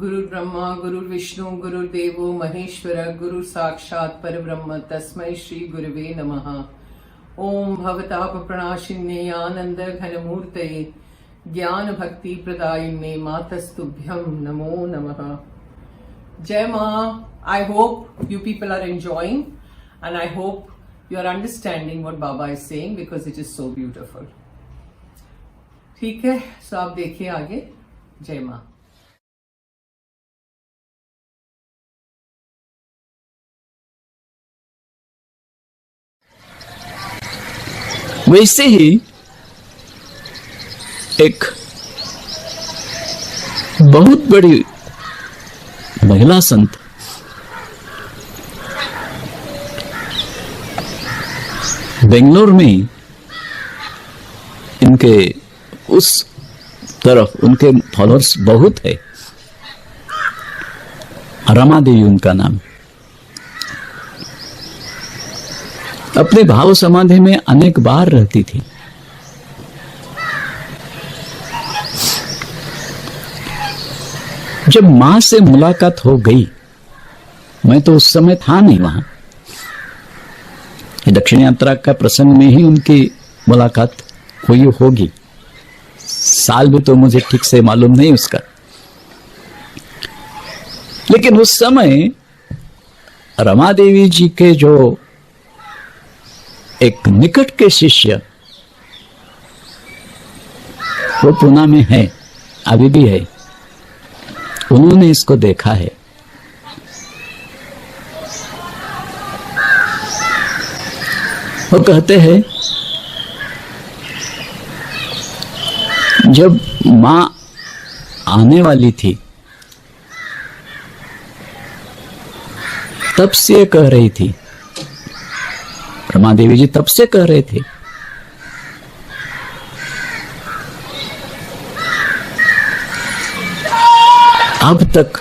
गुरु ब्रह्मा गुरु विष्णु गुरुदेवो महेश्वर गुरु साक्षात् परब्रह्म तस्मै श्री गुरुवे नमः। ओम भवताप प्रणाशिन्ये आनंद घनमूर्तये ज्ञान भक्ति प्रदायिन्ये मातस्तुभ्यं नमो नमः। जय माँ। I hope you people are enjoying and I hope you are understanding what Baba is saying because it is so beautiful. ठीक है, सो आप देखिए आगे। जय माँ। वैसे ही एक बहुत बड़ी महिला संत बेंगलोर में, इनके उस तरफ उनके फॉलोअर्स बहुत है। रमा देवी उनका नाम। अपने भाव समाधि में अनेक बार रहती थी। जब मां से मुलाकात हो गई, मैं तो उस समय था नहीं वहां, दक्षिण यात्रा का प्रसंग में ही उनकी मुलाकात हुई होगी। साल भी तो मुझे ठीक से मालूम नहीं उसका, लेकिन उस समय रमा देवी जी के जो एक निकट के शिष्य, वो पुणे में है, अभी भी है, उन्होंने इसको देखा है। वो कहते हैं जब मां आने वाली थी तब से कह रही थी, रमा देवी जी तब से कह रहे थे अब तक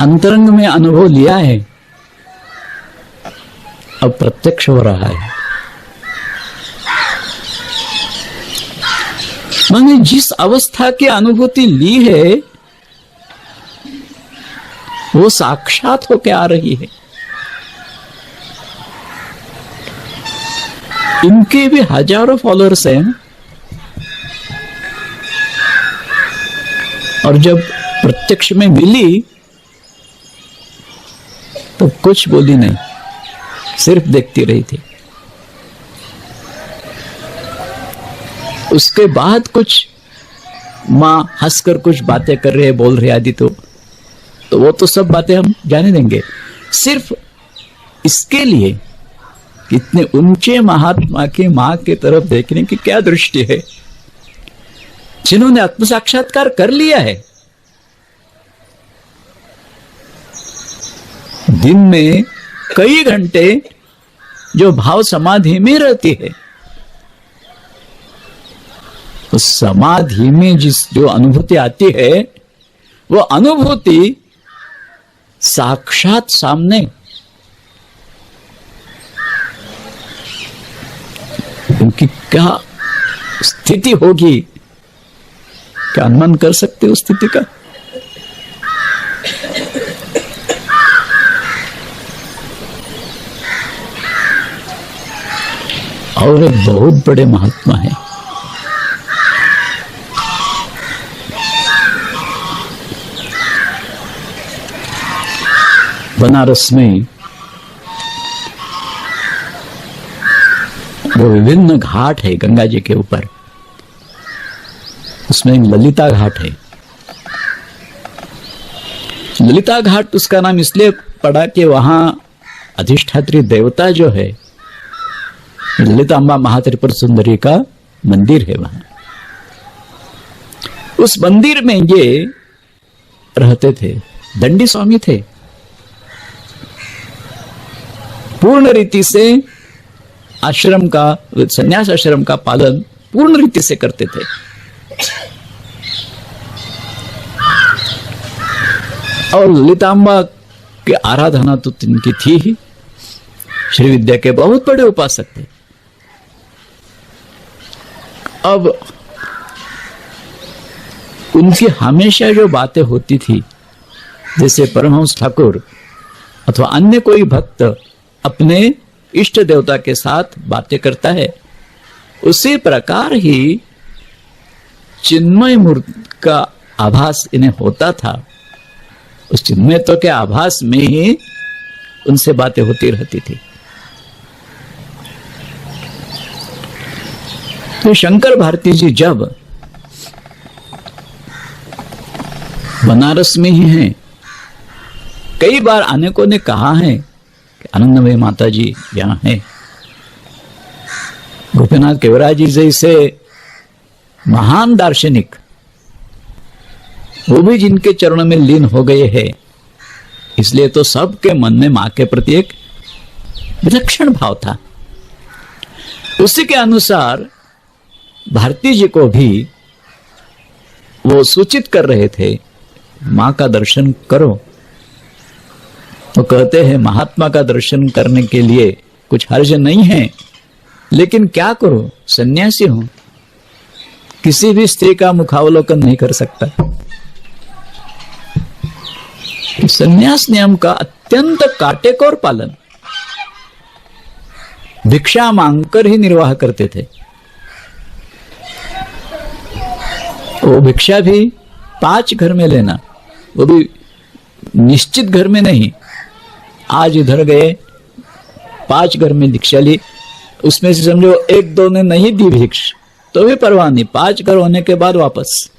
अंतरंग में अनुभव लिया है, अब प्रत्यक्ष हो रहा है। मैंने जिस अवस्था की अनुभूति ली है वो साक्षात होकर आ रही है। इनके भी हजारों फॉलोअर्स हैं, और जब प्रत्यक्ष में मिली तो कुछ बोली नहीं, सिर्फ देखती रही थी। उसके बाद कुछ मां हंसकर कुछ बातें कर रहे, बोल रहे आदि, तो वो तो सब बातें हम जाने देंगे। सिर्फ इसके लिए इतने ऊंचे महात्मा की मां की तरफ देखने की क्या दृष्टि है, जिन्होंने आत्म साक्षात्कार कर लिया है। दिन में कई घंटे जो भाव समाधि में रहती है, उस समाधि में जो अनुभूति आती है, वो अनुभूति साक्षात सामने, उनकी क्या स्थिति होगी, क्या अनुमान कर सकते हो स्थिति का? और एक बहुत बड़े महात्मा है, बनारस में वो विभिन्न घाट है गंगा जी के ऊपर, उसमें ललिता घाट है। ललिता घाट उसका नाम इसलिए पड़ा कि वहां अधिष्ठात्री देवता जो है ललिता अम्बा महात्रिपुर सुंदरी का मंदिर है। वहां उस मंदिर में ये रहते थे, दंडी स्वामी थे, पूर्ण रीति से आश्रम का, संन्यास आश्रम का पालन पूर्ण रीति से करते थे। और ललितांबा की आराधना तो इनकी थी ही, श्री विद्या के बहुत बड़े उपासक थे। अब उनकी हमेशा जो बातें होती थी, जैसे परमहंस ठाकुर अथवा अन्य कोई भक्त अपने इष्ट देवता के साथ बातें करता है, उसी प्रकार ही चिन्मय मूर्ति का आभास इन्हें होता था। उस चिन्मयत्व के आभास में ही उनसे बातें होती रहती थी। तो शंकर भारती जी जब बनारस में ही हैं, कई बार अनेकों ने कहा है कि आनंदमयी माता जी यहां हैं। गोपीनाथ केवराय जी जैसे महान दार्शनिक, वो भी जिनके चरणों में लीन हो गए हैं, इसलिए तो सबके मन में मां के प्रति एक विलक्षण भाव था। उसी के अनुसार भारती जी को भी वो सूचित कर रहे थे, मां का दर्शन करो। तो कहते हैं महात्मा का दर्शन करने के लिए कुछ हर्ज नहीं है, लेकिन क्या करो, सन्यासी हूं, किसी भी स्त्री का मुखावलोकन नहीं कर सकता। सन्यास नियम का अत्यंत काटेकोर पालन, भिक्षा मांगकर ही निर्वाह करते थे। वो भिक्षा भी 5 घर में लेना, वो भी निश्चित घर में नहीं। आज इधर गए, 5 घर में भिक्षा ली, उसमें से समझो 1-2 ने नहीं दी भिक्ष, तो भी परवाह नहीं, 5 घर होने के बाद वापस।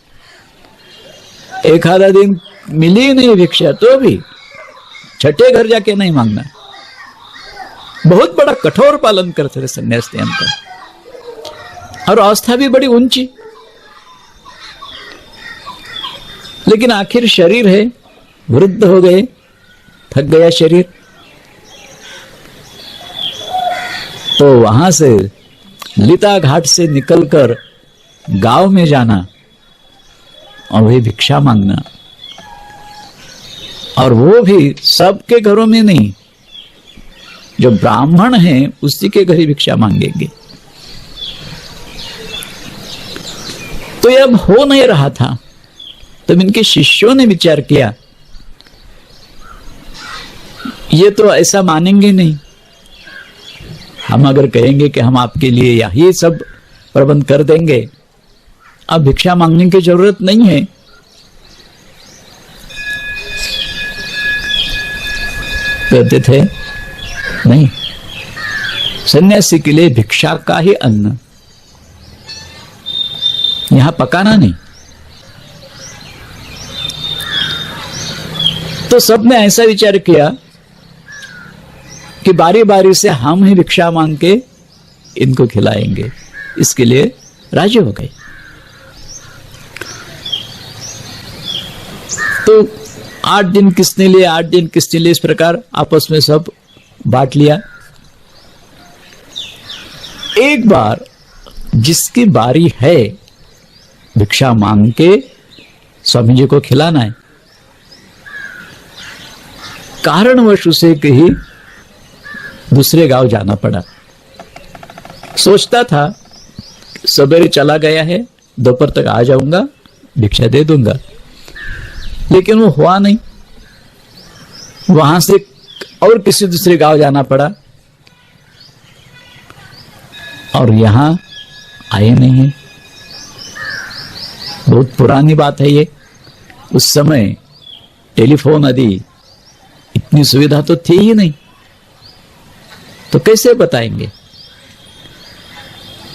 एक आधा दिन मिली नहीं भिक्षा, तो भी 6ठे घर जाके नहीं मांगना। बहुत बड़ा कठोर पालन करते थे संन्यास नियम का, और अवस्था भी बड़ी ऊंची। लेकिन आखिर शरीर है, वृद्ध हो गए, थक गया शरीर, तो वहां से लिता घाट से निकलकर गांव में जाना और वही भिक्षा मांगना, और वो भी सबके घरों में नहीं, जो ब्राह्मण हैं उसी के घर ही भिक्षा मांगेंगे। तो ये अब हो नहीं रहा था। तब इनके शिष्यों ने विचार किया, ये तो ऐसा मानेंगे नहीं, हम अगर कहेंगे कि हम आपके लिए यही सब प्रबंध कर देंगे, अब भिक्षा मांगने की जरूरत नहीं है। कहते थे नहीं, सन्यासी के लिए भिक्षा का ही अन्न, यहां पकाना नहीं। तो सबने ऐसा विचार किया कि बारी बारी से हम ही भिक्षा मांग के इनको खिलाएंगे, इसके लिए राजी हो गए। तो 8 दिन किसने लिए, 8 दिन किसने लिए, इस प्रकार आपस में सब बांट लिया। एक बार जिसकी बारी है भिक्षा मांग के स्वामी जी को खिलाना है, कारणवश उसे कहीं दूसरे गांव जाना पड़ा। सोचता था सवेरे चला गया है, दोपहर तक आ जाऊंगा, भिक्षा दे दूंगा, लेकिन वो हुआ नहीं। वहां से और किसी दूसरे गांव जाना पड़ा, और यहां आए नहीं है। बहुत पुरानी बात है ये। उस समय टेलीफोन आदि इतनी सुविधा तो थी ही नहीं, तो कैसे बताएंगे।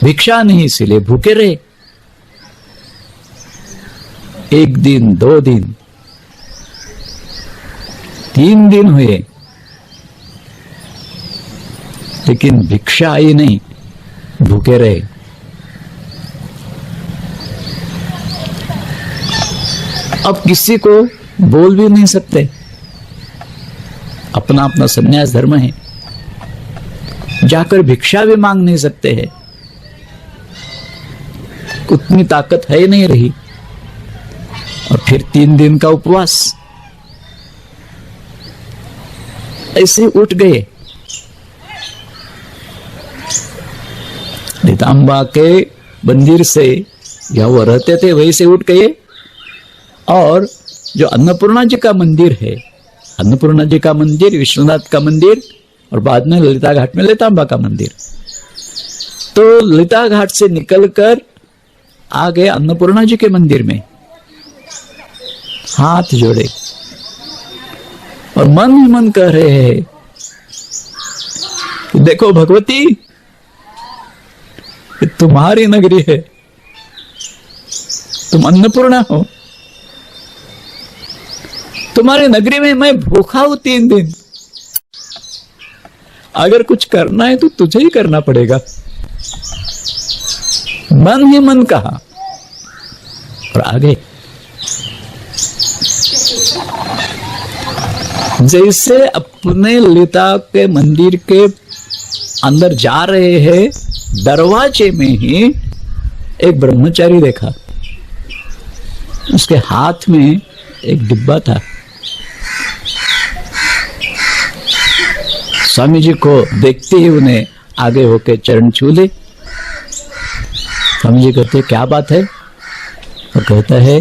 भिक्षा नहीं, इसलिए भूखे रहे। 1 दिन, 2 दिन, 3 दिन हुए, लेकिन भिक्षा आई नहीं, भूखे रहे। अब किसी को बोल भी नहीं सकते, अपना अपना संन्यास धर्म है, जाकर भिक्षा भी मांग नहीं सकते हैं, उतनी ताकत है नहीं रही। और फिर 3 दिन का उपवास, ऐसे उठ गए। नितांबा के मंदिर से या वो रहते थे वहीं से उठ गए और जो अन्नपूर्णा जी का मंदिर है, अन्नपूर्णा जी का मंदिर, विश्वनाथ का मंदिर और बाद में ललिता घाट में ललितांबा का मंदिर। तो ललिता घाट से निकलकर आ गए अन्नपूर्णा जी के मंदिर में, हाथ जोड़े और मन ही मन कह रहे हैं कि देखो भगवती, ये तुम्हारी नगरी है, तुम अन्नपूर्णा हो, तुम्हारी नगरी में मैं भूखा हूं 3 दिन, अगर कुछ करना है तो तुझे ही करना पड़ेगा। मन ही मन कहा और आगे जैसे अपने ललिता के मंदिर के अंदर जा रहे हैं, दरवाजे में ही एक ब्रह्मचारी देखा। उसके हाथ में एक डिब्बा था। स्वामी जी को देखते ही उन्हें आगे होकर चरण छू ले। स्वामी जी कहते क्या बात है? और कहता है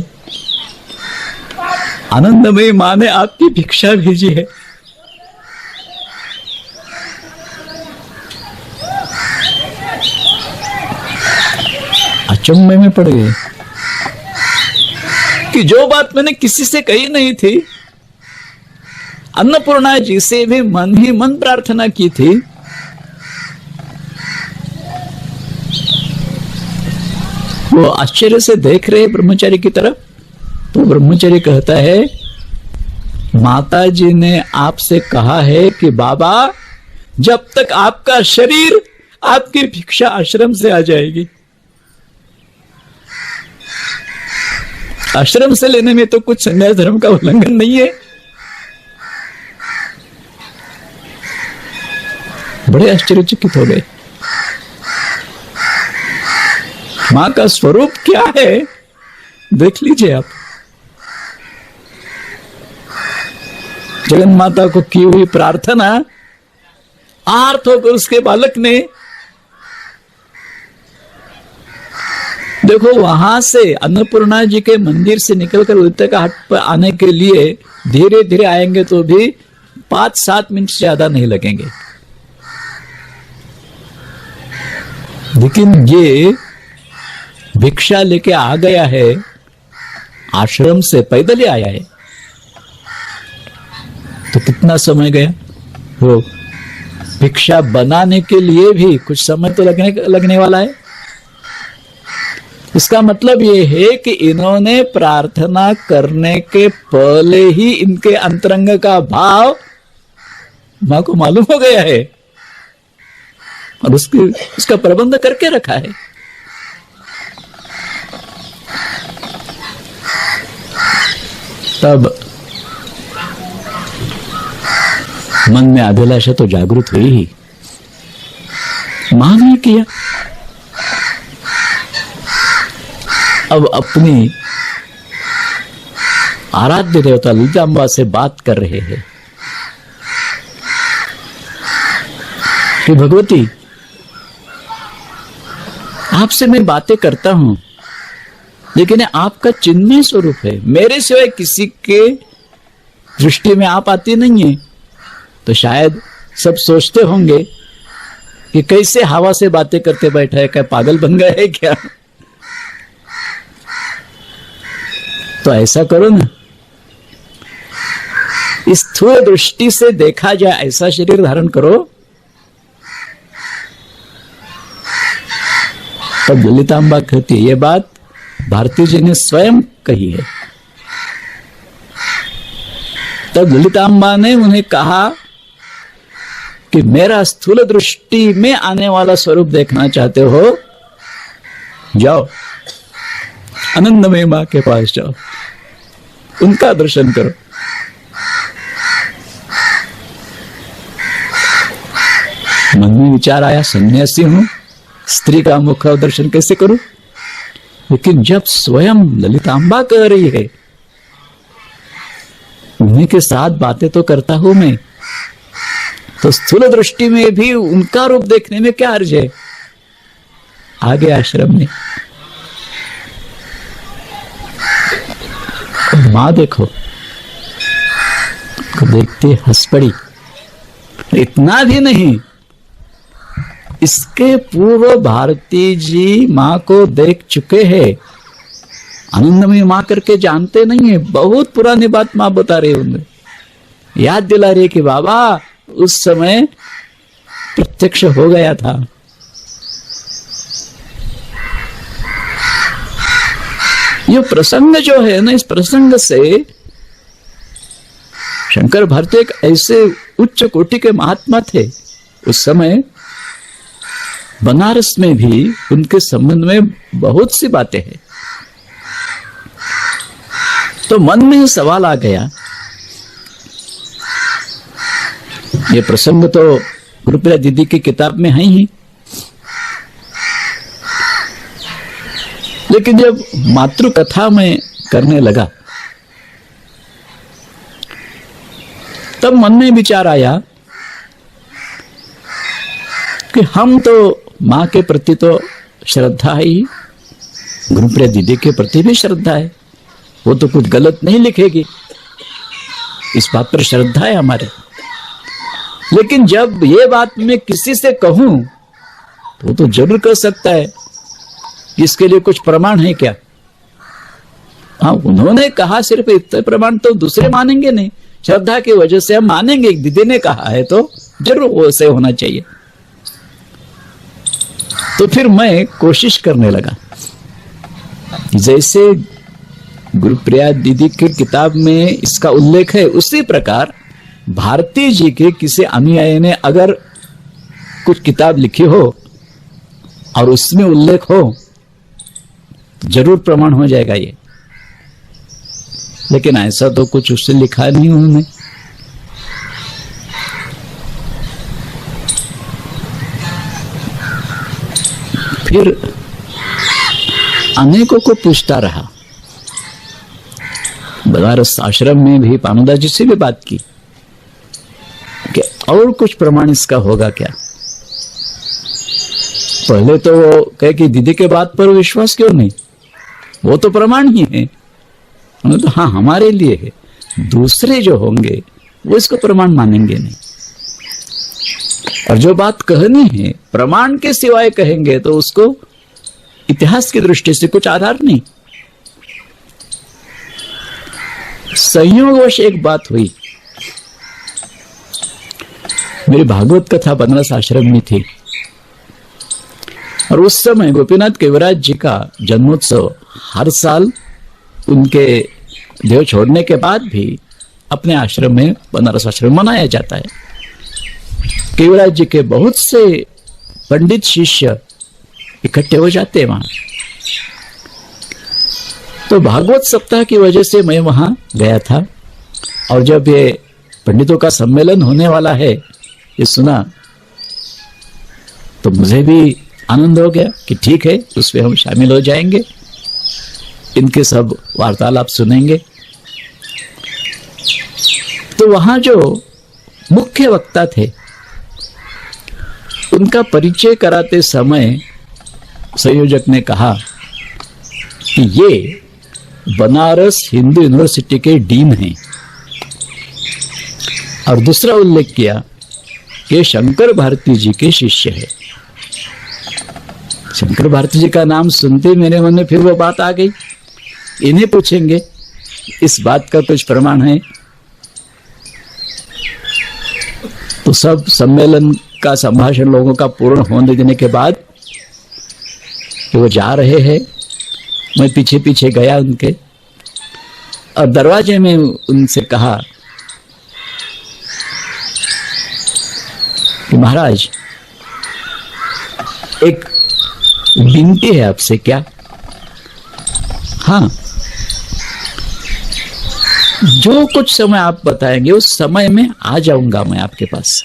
आनंदमयी मां ने आपकी भिक्षा भेजी है। अचंभे में पड़ गए कि जो बात मैंने किसी से कही नहीं थी, अन्नपूर्णा जी से भी मन ही मन प्रार्थना की थी, वो आश्चर्य से देख रहे ब्रह्मचारी की तरफ। तो ब्रह्मचारी कहता है माता जी ने आपसे कहा है कि बाबा जब तक आपका शरीर, आपकी भिक्षा आश्रम से आ जाएगी। आश्रम से लेने में तो कुछ संन्यास धर्म का उल्लंघन नहीं है। बड़े आश्चर्यचकित हो गए। मां का स्वरूप क्या है देख लीजिए आप। जगन माता को की हुई प्रार्थना आर्त होकर उसके बालक ने, देखो वहां से अन्नपूर्णा जी के मंदिर से निकलकर ललिता घाट पर आने के लिए धीरे धीरे आएंगे तो भी 5-7 मिनट से ज्यादा नहीं लगेंगे। लेकिन ये भिक्षा लेके आ गया है, आश्रम से पैदल ही आया है, तो कितना समय गया। वो भिक्षा बनाने के लिए भी कुछ समय तो लगने वाला है। इसका मतलब ये है कि इन्होंने प्रार्थना करने के पहले ही इनके अंतरंग का भाव मां को मालूम हो गया है और उसका प्रबंध करके रखा है। तब मन में अभिलाषा तो जागृत हुई ही, मां ने किया। अब अपनी आराध्य देवता ललितांबा से बात कर रहे हैं कि भगवती आपसे मैं बातें करता हूं, लेकिन आपका चिन्मय स्वरूप है, मेरे सिवाय किसी के दृष्टि में आप आती नहीं है। तो शायद सब सोचते होंगे कि कैसे हवा से बातें करते बैठा है, क्या पागल बन गया है क्या? तो ऐसा करो ना, इस स्थूल दृष्टि से देखा जाए ऐसा शरीर धारण करो। तब ललितांबा कहती है, ये बात भारती जी ने स्वयं कही है। तब ललितांबा ने उन्हें कहा कि मेरा स्थूल दृष्टि में आने वाला स्वरूप देखना चाहते हो, जाओ आनंदमयी मां के पास जाओ, उनका दर्शन करो। मन में विचार आया, सन्यासी हूं, स्त्री का मुख दर्शन कैसे करूं? लेकिन जब स्वयं ललितांबा कह रही है, उन्हीं के साथ बातें तो करता हूं मैं, तो स्थूल दृष्टि में भी उनका रूप देखने में क्या अर्ज है? आगे आश्रम में माँ देखो, को देखते हंस पड़ी। इतना भी नहीं, इसके पूर्व भारती जी माँ को देख चुके हैं, आनंदमयी माँ करके जानते नहीं है। बहुत पुरानी बात माँ बता रही उन्हें, याद दिला रही कि बाबा उस समय प्रत्यक्ष हो गया था। ये प्रसंग जो है ना, इस प्रसंग से शंकर भारती एक ऐसे उच्च कोटि के महात्मा थे। उस समय बनारस में भी उनके संबंध में बहुत सी बातें हैं। तो मन में सवाल आ गया, ये प्रसंग तो गुरुप्रिया दीदी की किताब में है ही, लेकिन जब मातृकथा में करने लगा तब मन में विचार आया कि हम तो मां के प्रति तो श्रद्धा है ही, गुरुप्रिया दीदी के प्रति भी श्रद्धा है, वो तो कुछ गलत नहीं लिखेगी, इस बात पर श्रद्धा है हमारे। लेकिन जब ये बात मैं किसी से कहूं तो वो तो जरूर कर सकता है, इसके लिए कुछ प्रमाण है क्या? हाँ, उन्होंने कहा सिर्फ इतने प्रमाण तो दूसरे मानेंगे नहीं, श्रद्धा की वजह से हम मानेंगे। दीदी ने कहा है तो जरूर वैसे होना चाहिए। तो फिर मैं कोशिश करने लगा, जैसे गुरुप्रिया दीदी की किताब में इसका उल्लेख है, उसी प्रकार भारती जी के किसी अनुयायी ने अगर कुछ किताब लिखी हो और उसमें उल्लेख हो तो जरूर प्रमाण हो जाएगा ये। लेकिन ऐसा तो कुछ उससे लिखा नहीं उन्होंने। फिर अनेकों को पूछता रहा, बनारस आश्रम में भी पानुदास जी से भी बात की कि और कुछ प्रमाण इसका होगा क्या। पहले तो वो कहे कि दीदी के बात पर विश्वास क्यों नहीं, वो तो प्रमाण ही है। तो हाँ, हमारे लिए है, दूसरे जो होंगे वो इसको प्रमाण मानेंगे नहीं। और जो बात कहनी है प्रमाण के सिवाय कहेंगे तो उसको इतिहास की दृष्टि से कुछ आधार नहीं। संयोगवश एक बात हुई, मेरी भागवत कथा बनारस आश्रम में थी और उस समय गोपीनाथ केवराज जी का जन्मोत्सव हर साल उनके देह छोड़ने के बाद भी अपने आश्रम में, बनारस आश्रम में मनाया जाता है। केवराज जी के बहुत से पंडित शिष्य इकट्ठे हो जाते हैं वहां। तो भागवत सप्ताह की वजह से मैं वहां गया था और जब ये पंडितों का सम्मेलन होने वाला है ये सुना तो मुझे भी आनंद हो गया कि ठीक है, उसमें हम शामिल हो जाएंगे, इनके सब वार्तालाप सुनेंगे। तो वहां जो मुख्य वक्ता थे उनका परिचय कराते समय संयोजक ने कहा कि ये बनारस हिंदू यूनिवर्सिटी के डीन हैं और दूसरा उल्लेख किया कि शंकर भारती जी के शिष्य है। शंकर भारती जी का नाम सुनते मेरे मन में फिर वो बात आ गई, इन्हें पूछेंगे इस बात का कुछ प्रमाण है। तो सब सम्मेलन का संभाषण लोगों का पूर्ण होने देने के बाद कि वो जा रहे हैं, मैं पीछे पीछे गया उनके और दरवाजे में उनसे कहा कि महाराज एक विनती है आपसे। क्या? हाँ, जो कुछ समय आप बताएंगे उस समय में आ जाऊंगा मैं आपके पास।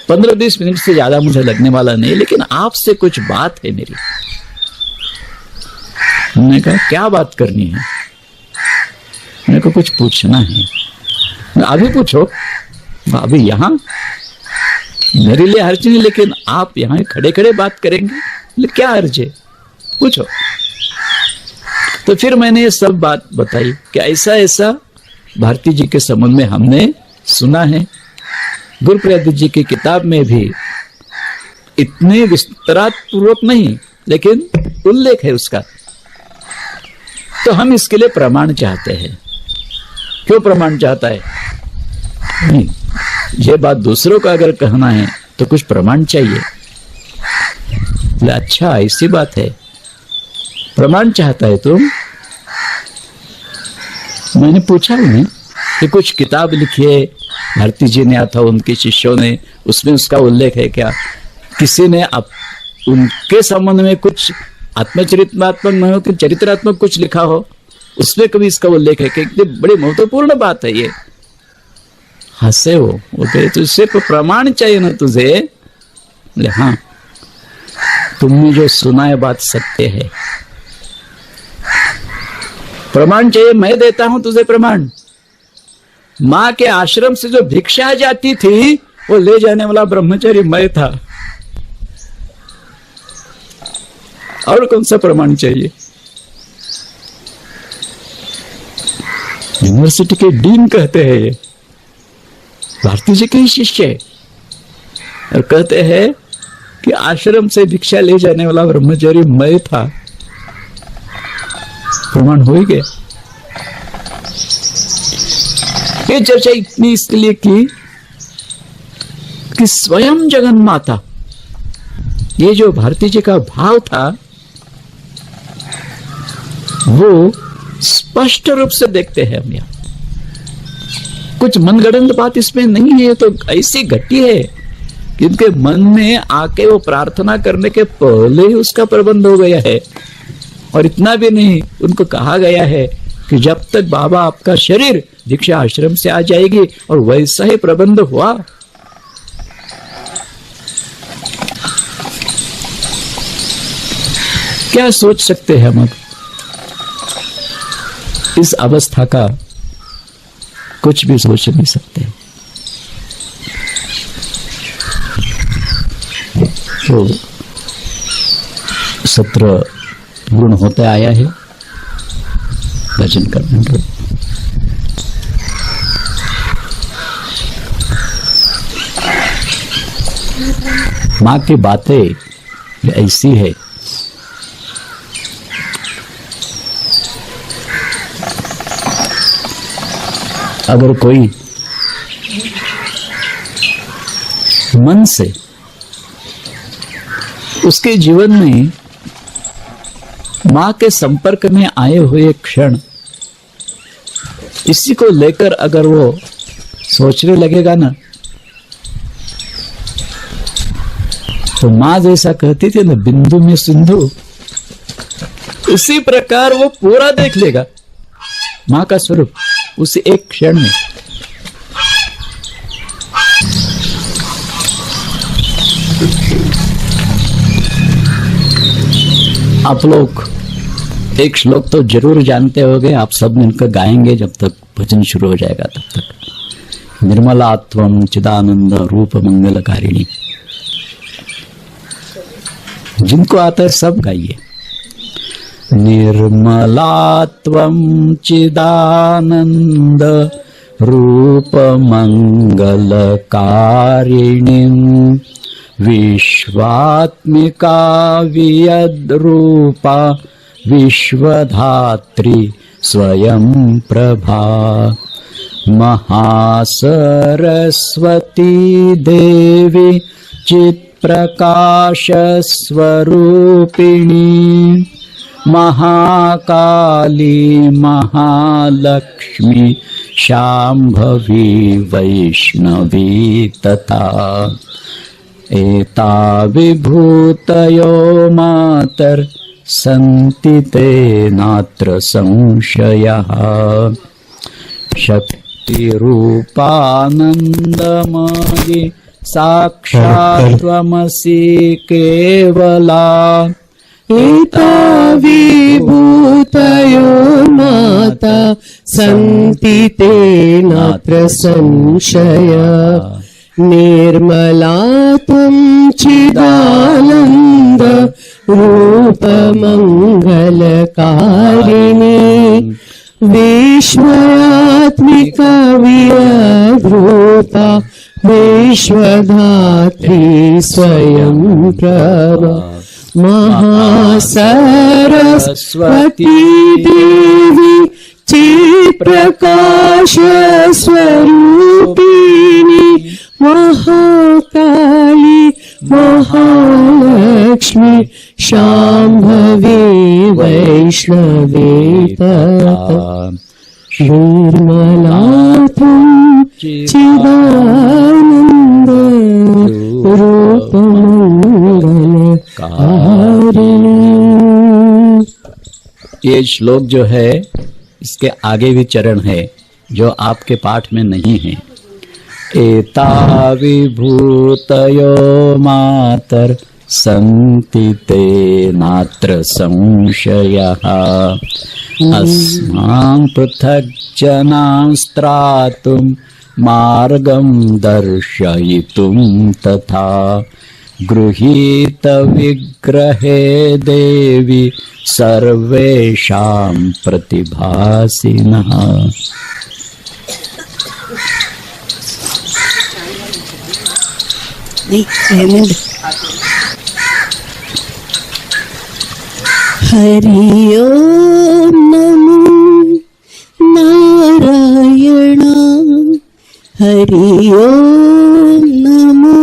15-20 मिनट से ज्यादा मुझे लगने वाला नहीं, लेकिन आपसे कुछ बात है मेरी। मैंने कहा क्या बात करनी है? मेरे को कुछ पूछना है। अभी पूछो, अभी यहां मेरे लिए हर्ज नहीं, लेकिन आप यहां खड़े खड़े बात करेंगे, क्या हर्ज है? पूछो। तो फिर मैंने ये सब बात बताई कि ऐसा ऐसा भारती जी के संबंध में हमने सुना है, गुरु प्रसाद जी की किताब में भी इतने विस्तार पूर्वक नहीं, लेकिन उल्लेख है उसका। तो हम इसके लिए प्रमाण चाहते हैं। क्यों प्रमाण चाहता है? नहीं, ये बात दूसरों को अगर कहना है तो कुछ प्रमाण चाहिए। अच्छा, ऐसी बात है, प्रमाण चाहता है तुम? मैंने पूछा उन्हें कि कुछ किताब लिखी है भारती जी ने अथवा उनके शिष्यों ने, उसमें उसका उल्लेख है क्या? किसी ने उनके संबंध में कुछ आत्मचरित्रात्मक न हो कि चरित्रात्मक कुछ लिखा हो, उसमें कभी इसका उल्लेख है कि बड़ी महत्वपूर्ण बात है ये। हंसे वो कहे तो सिर्फ प्रमाण चाहिए ना तुझे? बोले हाँ, तुमने जो सुना है बात सत्य है, प्रमाण चाहिए, मैं देता हूं तुझे प्रमाण। मां के आश्रम से जो भिक्षा जाती थी वो ले जाने वाला ब्रह्मचारी मैं था। और कौन सा प्रमाण चाहिए? यूनिवर्सिटी के डीन कहते हैं ये भारती जी के ही शिष्य है, और कहते हैं कि आश्रम से भिक्षा ले जाने वाला ब्रह्मचारी मैं था। प्रमाण हो ही गया। ये चर्चा इतनी इसलिए की कि स्वयं जगन माता, ये जो भारती जी का भाव था वो स्पष्ट रूप से देखते हैं हम। यहां कुछ मनगढ़ंत बात इसमें नहीं है, तो ऐसी घटी है कि उनके मन में आके वो प्रार्थना करने के पहले ही उसका प्रबंध हो गया है। और इतना भी नहीं, उनको कहा गया है कि जब तक बाबा आपका शरीर दीक्षा आश्रम से आ जाएगी, और वैसा ही प्रबंध हुआ। क्या सोच सकते हैं हम अब? इस अवस्था का कुछ भी सोच नहीं सकते। तो सत्र पूर्ण होते आया है, भजन करने को। माँ की बातें ऐसी है, अगर कोई मन से उसके जीवन में मां के संपर्क में आए हुए क्षण इसी को लेकर अगर वो सोचने लगेगा ना, तो मां जैसा कहती थी ना, बिंदु में सिंधु, उसी प्रकार वो पूरा देख लेगा मां का स्वरूप उस एक क्षण में। आप लोग एक श्लोक तो जरूर जानते होंगे, आप सब मिलकर गाएंगे जब तक भजन शुरू हो जाएगा तब तक। निर्मलात्वम चिदानंद रूप मंगलकारिणी, जिनको आता है सब गाइए। निर्मलात्वं चिदानंद रूप मंगलकारिणीं विश्वात्मिका वियद्रूपा विश्वधात्री स्वयं प्रभा महासरस्वती देवी चित्प्रकाश स्वरूपिणी महाकाली महालक्ष्मी शांभवी वैष्णवी तथा एता विभूतयो मातर सन्ति ते नात्र संशयः शक्तिरूपानन्दमयि साक्षात् त्वमसि केवला एता विभूतयो माता सन्ति ते नात्र संशयः निर्मला त्वं चिदानन्द रूप मंगलकारिणी विश्वयात्मिका वियद्रूपा विश्वधात्री स्वयं प्रभा महासरस्वती देवी चित्प्रकाश स्वरूपिणी महाकाली महालक्ष्मी शाम्भवी वैष्णवी तथा निर्मला चिदानन्द रूपमङ्गलकारिणी। ये श्लोक जो है इसके आगे भी चरण है जो आपके पाठ में नहीं है। एता विभूतयो मातर सन्ति ते नात्र संशयः अस्मां पृथक् जनास्त्रातुं मार्गं दर्शयितुं तथा गृहीत विग्रहे देवी सर्वेषां प्रतिभासिनः। हरि ओम नमो नारायण हरि ओम नमो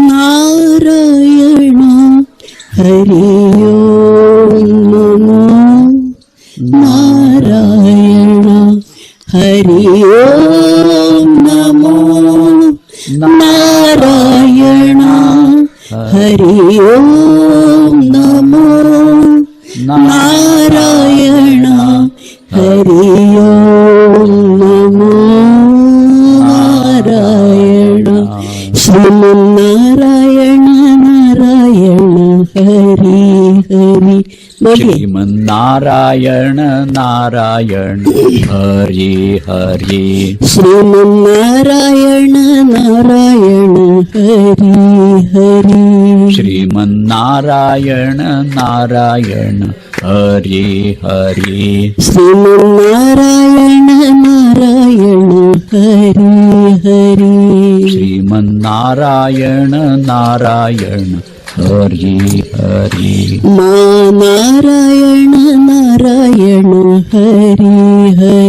नारायण हरि ओम नमो नारायण हरि ओम नमो नारायण हरि ओम नमो नारायण हरि ओम नमो नारायण श्रीमन्नारायण नारायण हरि हरि श्रीमन्नारायण नारायण हरि हरि श्रीमन्नारायण नारायण हरि हरि श्रीमन्नारायण नारायण हरि हरि श्रीमन्नारायण नारायण हरि हरि श्रीमन्नारायण नारायण हरि हरि मां नारायण नारायण हरि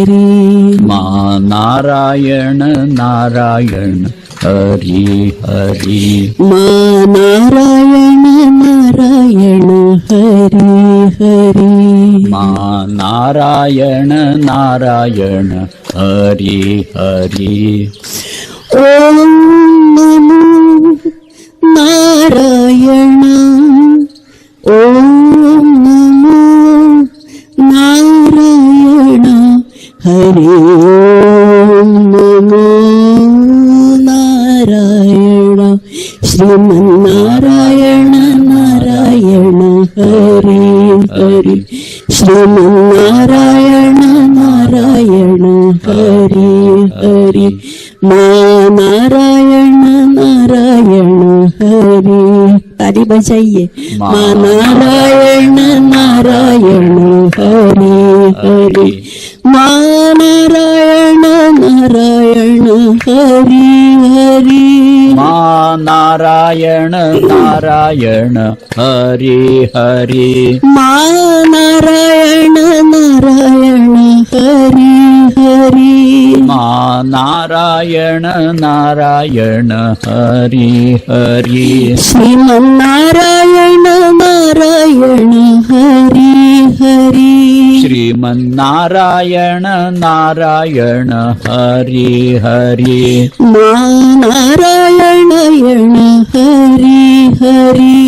हरि मां नारायण नारायण हरि हरि मां नारायण नारायण हरि हरि मां नारायण नारायण हरि हरि ओम नमो नारायण ओम नमो नारायण हरि ओम नमो नारायण श्रीमन्नारायण नारायण हरि हरि श्रीमन्नारायण नारायण हरि हरि मां नारायण नारायण हरि ताली बजाइए मां नारायण नारायण हरि हरि मां नारायण नारायण हरि हरि मां नारायण नारायण हरि हरि मां नारायण नारायण हरि हरि मां नारायण नारायण हरि हरि श्रीमन्नारायण नारायण हरि हरि श्रीमन्नारायण नारायण हरि हरि मां नारायण हरि हरि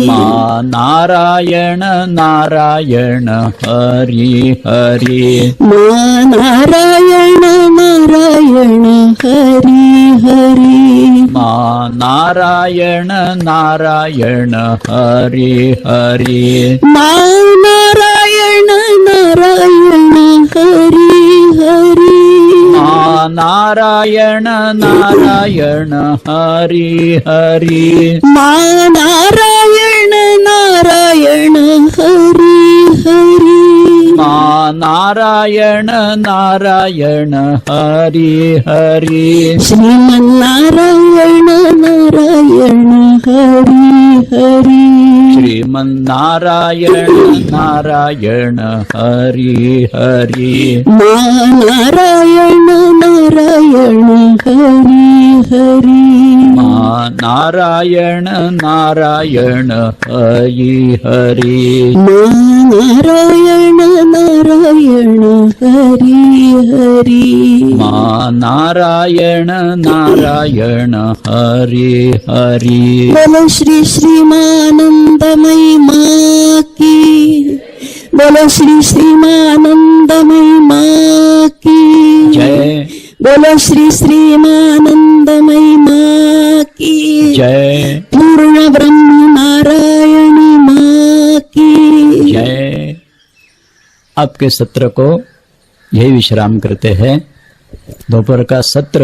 मां नारायण नारायण हरि हरि मां नारायण नारायण हरि हरि मां नारायण नारायण हरि हरि मां नारायण नारायण हरि हरि मां नारायण नारायण हरि हरि मां नारायण नारायण हरि हरि मां नारायण नारायण हरि हरि श्रीमन्नारायण नारायण हरि हरि श्रीमन्नारायण नारायण हरि हरि नारायण नारायण हरि हरि नारायण नारायण हरि हरि नारायण नारायण हरि हरि नारायण नारायण हरि हरि बोलो श्री श्रीमानंदमयी माँ की बोलो श्री श्रीमानंदमयी माँ की जय बोलो श्री श्रीमानंदमयी माँ की जय पूर्ण ब्रह्म नारायणी माँ की जय। अब के सत्र को यही विश्राम करते हैं। दोपहर का सत्र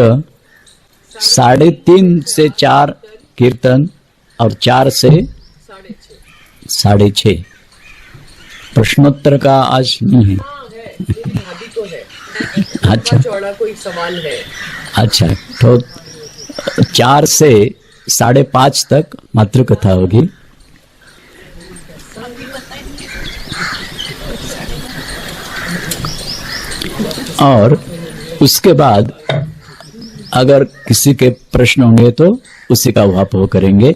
3:30 से 4 कीर्तन और 4 से 6:30। प्रश्नोत्तर का आज नहीं है। अच्छा चौड़ा कोई सवाल है। अच्छा, तो 4 से 5:30 तक मातृकथा होगी। और उसके बाद अगर किसी के प्रश्न होंगे तो उसी का उहापोह करेंगे।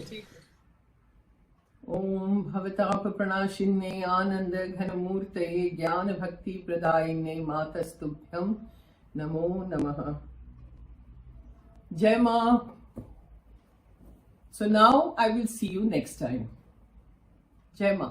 ओम भवताप प्रणाशिन्ये आनंद घन मूर्तये ज्ञान भक्ति प्रदायिने मातस्तुभ्यं नमो नमः। जय मां। So now I will see you next time. Jai Ma.